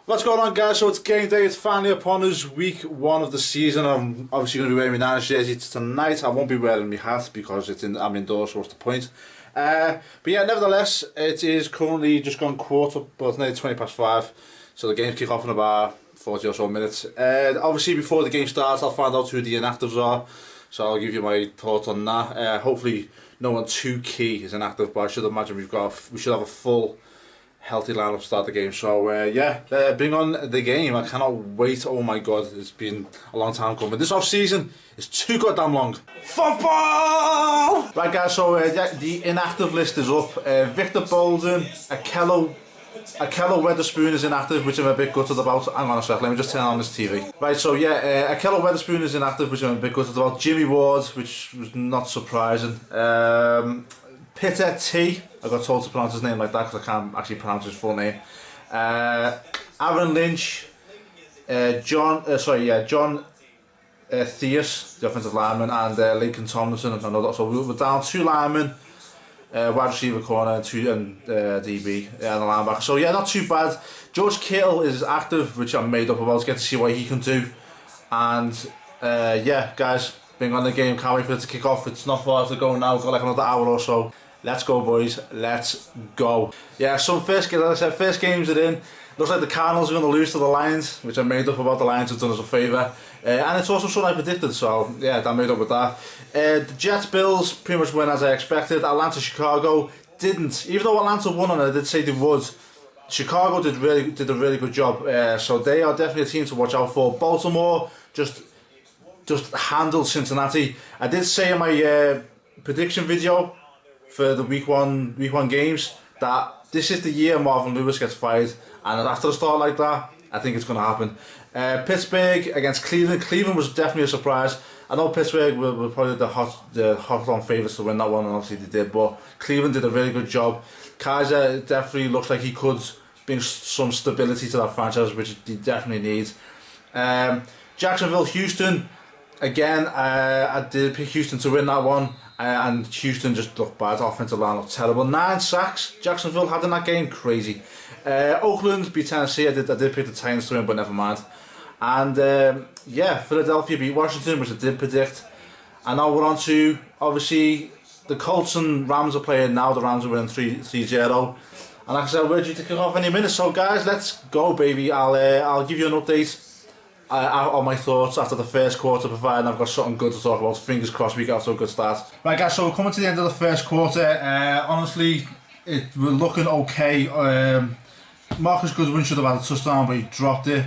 What's going on, guys? So it's game day, it's finally upon us, week one of the season. I'm obviously going to be wearing my Niners jersey tonight. I won't be wearing my hat because I'm indoors, so what's the point? But yeah, nevertheless, it is currently just gone quarter, but it's nearly 20 past 5, so the games kick off in about 40 or so minutes. Obviously before the game starts, I'll find out who the inactives are, so I'll give you my thoughts on that. Hopefully no one too key is inactive, but I should imagine we should have a full healthy lineup to start the game. So yeah, bring on the game. I cannot wait. Oh my god, it's been a long time coming. This off season is too goddamn long. Football! Right guys, so yeah, the inactive list is up. Victor Bolden, Akello Weatherspoon is inactive, which I'm a bit gutted about. Hang on a sec, let me just turn on this TV. Right, so yeah, Akello Weatherspoon is inactive, which I'm a bit gutted about. Jimmy Ward, which was not surprising. Peter T, I got told to pronounce his name like that because I can't actually pronounce his full name. Aaron Lynch, John Theus, the offensive lineman, and Lincoln Tomlinson, I know that. So we're down 2 linemen, wide receiver, corner, and DB, and the linebacker. So yeah, not too bad. George Kittle is active, which I'm made up about. Get to see what he can do. And yeah, guys, bring on the game. Can't wait for it to kick off. It's not far to go now. Got like another hour or so. Let's go, boys. Let's go. Yeah, so first games are in. Looks like the Cardinals are going to lose to the Lions, which I made up about. The Lions have done us a favour. And it's also something I predicted, so yeah, I made up with that. The Jets, Bills pretty much went as I expected. Atlanta, Chicago didn't. Even though Atlanta won and I did say they would, Chicago did a really good job. So they are definitely a team to watch out for. Baltimore just handled Cincinnati. I did say in my prediction video for the week one games that this is the year Marvin Lewis gets fired, and after a start like that, I think it's going to happen. Pittsburgh against Cleveland. Cleveland was definitely a surprise. I know Pittsburgh were probably the hot on favourites to win that one, and obviously they did, but Cleveland did a really good job. Kaiser definitely looks like he could bring some stability to that franchise, which he definitely needs. Jacksonville, Houston. Again, I did pick Houston to win that one, and Houston just looked bad. Offensive line looked terrible. 9 sacks Jacksonville had in that game, crazy. Oakland beat Tennessee. I did pick the Titans to win, but never mind. And yeah, Philadelphia beat Washington, which I did predict. And now we're on to, obviously, the Colts and Rams are playing now. The Rams are winning 3-0. And like I said, we're due to kick off any minute. So guys, let's go, baby. I'll give you an update on my thoughts after the first quarter, providing I've got something good to talk about. Fingers crossed we get off to a good start. Right guys, so we're coming to the end of the first quarter. Honestly, we're looking okay. Marcus Goodwin should have had a touchdown, but he dropped it.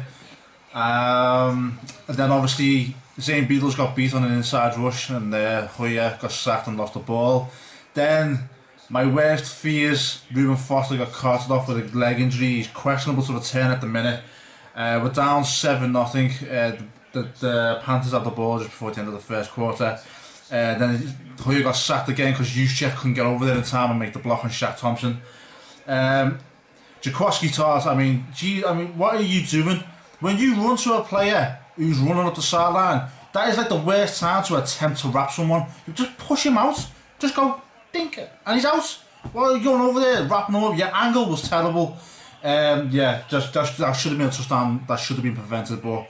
And then obviously Zane Beadles got beat on an inside rush, and Hoyer got sacked and lost the ball. Then my worst fears, Reuben Foster got carted off with a leg injury. He's questionable to return at the minute. We're down 7-0. The Panthers had the ball just before the end of the first quarter. Then Hoyer got sacked again because Juszczyk couldn't get over there in time and make the block on Shaq Thompson. Jaquoski Tart, I mean, what are you doing? When you run to a player who's running up the sideline, that is like the worst time to attempt to wrap someone. You just push him out. Just go, dink, and he's out. Well, you're going over there, wrapping him up. Your angle was terrible. Yeah, that should have been a touchdown. That should have been prevented. But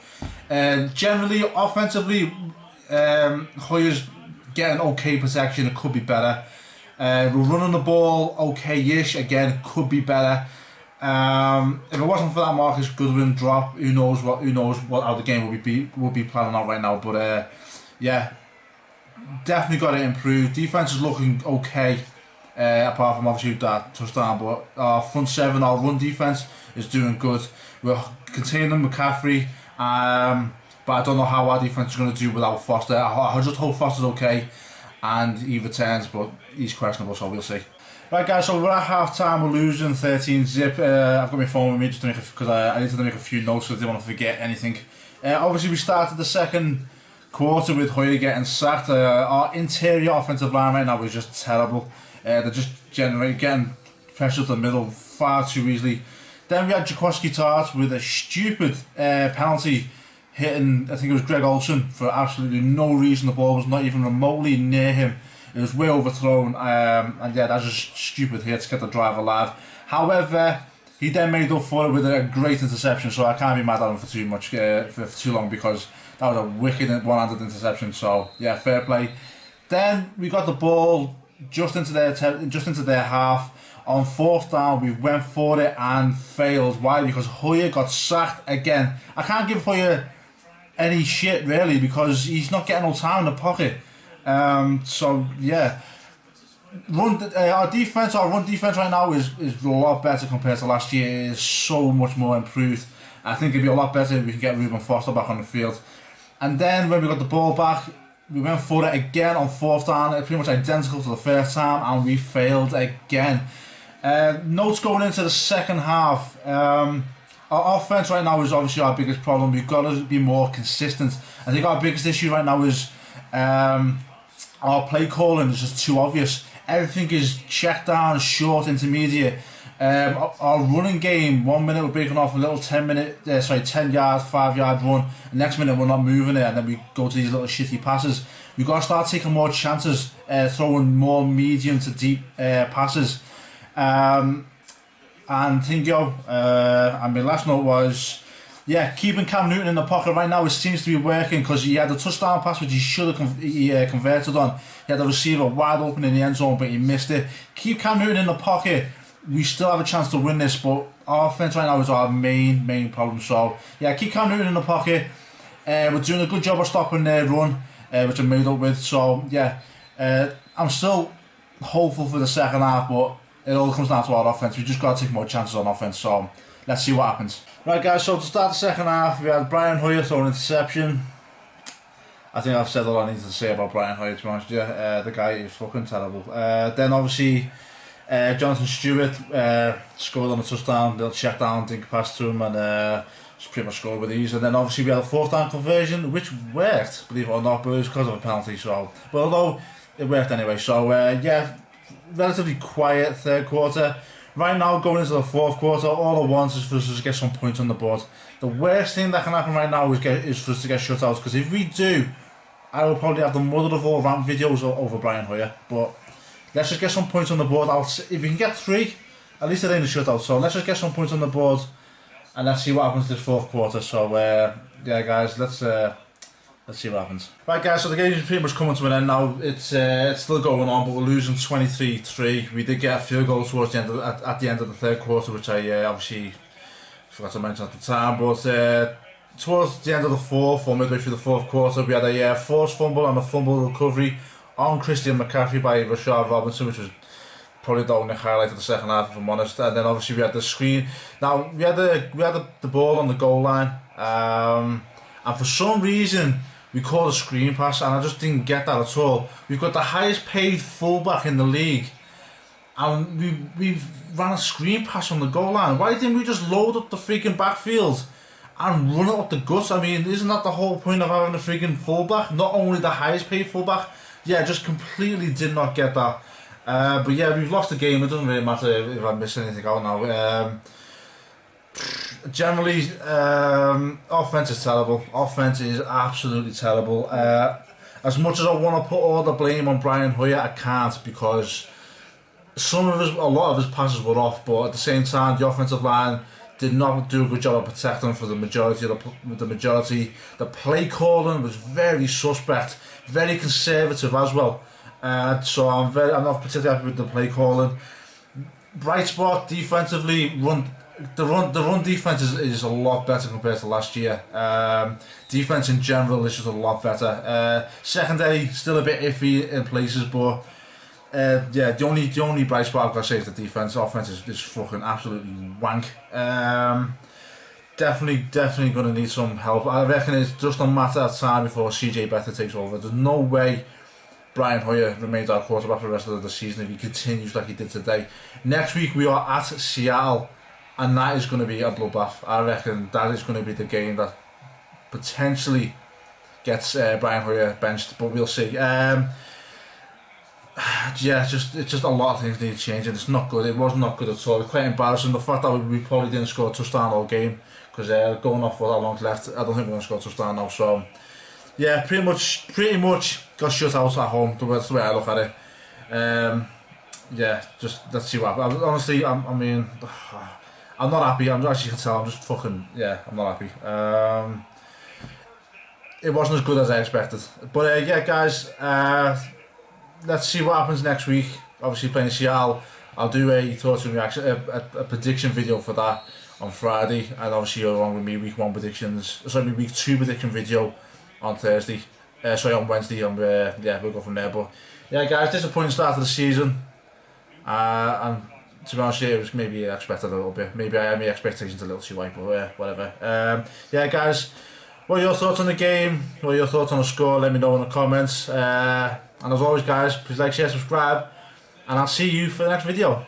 generally, offensively, Hoyer's getting okay protection. It could be better. We're running the ball okay-ish. Again, could be better. If it wasn't for that Marcus Goodwin drop, who knows how the game will be planning out right now. But yeah, definitely got to improve. Defense is looking okay. Apart from obviously that touchdown, but our front seven, our run defense is doing good. We're containing McCaffrey, but I don't know how our defense is going to do without Foster. I just hope Foster's okay and he returns, but he's questionable, so we'll see. Right guys, so we're at half time, we're losing 13-zip. I've got my phone with me just to because I need to make a few notes because I didn't want to forget anything. Obviously we started the second quarter with Hoyer getting sacked. Our interior offensive line right now is just terrible. They're just getting pressure to the middle far too easily. Then we had Jaquoski Tart with a stupid penalty hitting, I think it was Greg Olsen, for absolutely no reason. The ball was not even remotely near him. It was way overthrown, and yeah, that's just stupid here to get the drive alive. However, He then made up for it with a great interception, so I can't be mad at him for too much, for too long, because that was a wicked one-handed interception. So yeah, fair play. Then we got the ball just into their half. On fourth down, we went for it and failed. Why? Because Hoyer got sacked again. I can't give Hoyer any shit really, because he's not getting no time in the pocket. So yeah. Our run defense right now is a lot better compared to last year. It is so much more improved. I think it'd be a lot better if we can get Reuben Foster back on the field. And then when we got the ball back, we went for it again on fourth down. It's pretty much identical to the first time, and we failed again. Notes going into the second half. Our offense right now is obviously our biggest problem. We've got to be more consistent. I think our biggest issue right now is our play calling is just too obvious. Everything is check down, short, intermediate. Our running game, 1 minute we're breaking off a little 10 yard, 5 yard run. The next minute we're not moving it, and then we go to these little shitty passes. We've got to start taking more chances, throwing more medium to deep passes. And Tingo, and my last note was, yeah, keeping Cam Newton in the pocket right now, it seems to be working, because he had a touchdown pass which he should have converted on. He had the receiver wide open in the end zone, but he missed it. Keep Cam Newton in the pocket. We still have a chance to win this, but our offense right now is our main problem. So yeah, keep Cam Newton in the pocket. We're doing a good job of stopping their run, which I'm made up with. So yeah, I'm still hopeful for the second half, but it all comes down to our offense. We just got to take more chances on offense. So let's see what happens. Right guys, so to start the second half, we had Brian Hoyer throw an interception. I think I've said all I need to say about Brian Hoyer, to be honest with you. The guy is fucking terrible. Then obviously Jonathan Stewart scored on a touchdown, little check down, dink pass to him, and just pretty much scored with ease. And then obviously we had a fourth down conversion, which worked, believe it or not, but it was because of a penalty. So, but although it worked anyway. So yeah, relatively quiet third quarter. Right now, going into the fourth quarter, all I want is for us to get some points on the board. The worst thing that can happen right now is for us to get shut out, because if we do, I will probably have the mother of all rant videos over Brian Hoyer. But let's just get some points on the board. If we can get 3, at least it ain't a shutout. So let's just get some points on the board, and let's see what happens this fourth quarter. So yeah, guys, let's see what happens. Right, guys, so the game is pretty much coming to an end now. It's still going on, but we're losing 23-3. We did get a field goal towards the end at the end of the third quarter, which I obviously forgot to mention at the time. But towards the end of the fourth, or midway through the fourth quarter, we had a forced fumble and a fumble recovery on Christian McCaffrey by Rashard Robinson, which was probably the only highlight of the second half, if I'm honest. And then obviously we had the screen. Now we had the ball on the goal line, and for some reason we called a screen pass, and I just didn't get that at all. We've got the highest paid fullback in the league, and we ran a screen pass on the goal line. Why didn't we just load up the freaking backfield and run it up the guts? I mean, isn't that the whole point of having a freaking fullback? Not only the highest paid fullback. Yeah, just completely did not get that. But yeah, we've lost the game. It doesn't really matter if I miss anything out now. Generally, offense is terrible. Offense is absolutely terrible. As much as I want to put all the blame on Brian Hoyer, I can't, because a lot of his passes were off. But at the same time, the offensive line did not do a good job of protecting for the majority. The play calling was very suspect, very conservative as well. So I'm not particularly happy with the play calling. Bright spot defensively, the run defense is a lot better compared to last year. Defense in general is just a lot better. Secondary still a bit iffy in places, but yeah, the only bright spot I've got to say is the defense. Offense is fucking absolutely wank. Definitely going to need some help. I reckon it's just a matter of time before CJ Beathard takes over. There's no way Brian Hoyer remains our quarterback for the rest of the season if he continues like he did today. Next week we are at Seattle, and that is going to be a bloodbath. I reckon that is going to be the game that potentially gets Brian Hoyer benched, but we'll see. Yeah, it's just a lot of things need to change, and it's not good. It was not good at all. It's quite embarrassing. The fact that we probably didn't score a touchdown all game, because going off with how long's left, I don't think we're going to score a touchdown now. So yeah, pretty much got shut out at home. That's the way I look at it. Yeah, just let's see what happens. Honestly, I mean, I'm not happy. As you can tell, I'm just fucking, yeah, I'm not happy. It wasn't as good as I expected. But yeah, guys, let's see what happens next week. Obviously playing Seattle. I'll do a thoughts and reaction, a prediction video for that on Friday, and obviously along with me week 1 predictions. Sorry, my week 2 prediction video on Thursday. Sorry, on Wednesday. Yeah, we'll go from there. But yeah, guys, disappointing start to the season. And to be honest, it was maybe expected a little bit. Maybe I had my expectations a little too high, but whatever. Yeah, guys, what are your thoughts on the game? What are your thoughts on the score? Let me know in the comments. And as always, guys, please like, share, subscribe, and I'll see you for the next video.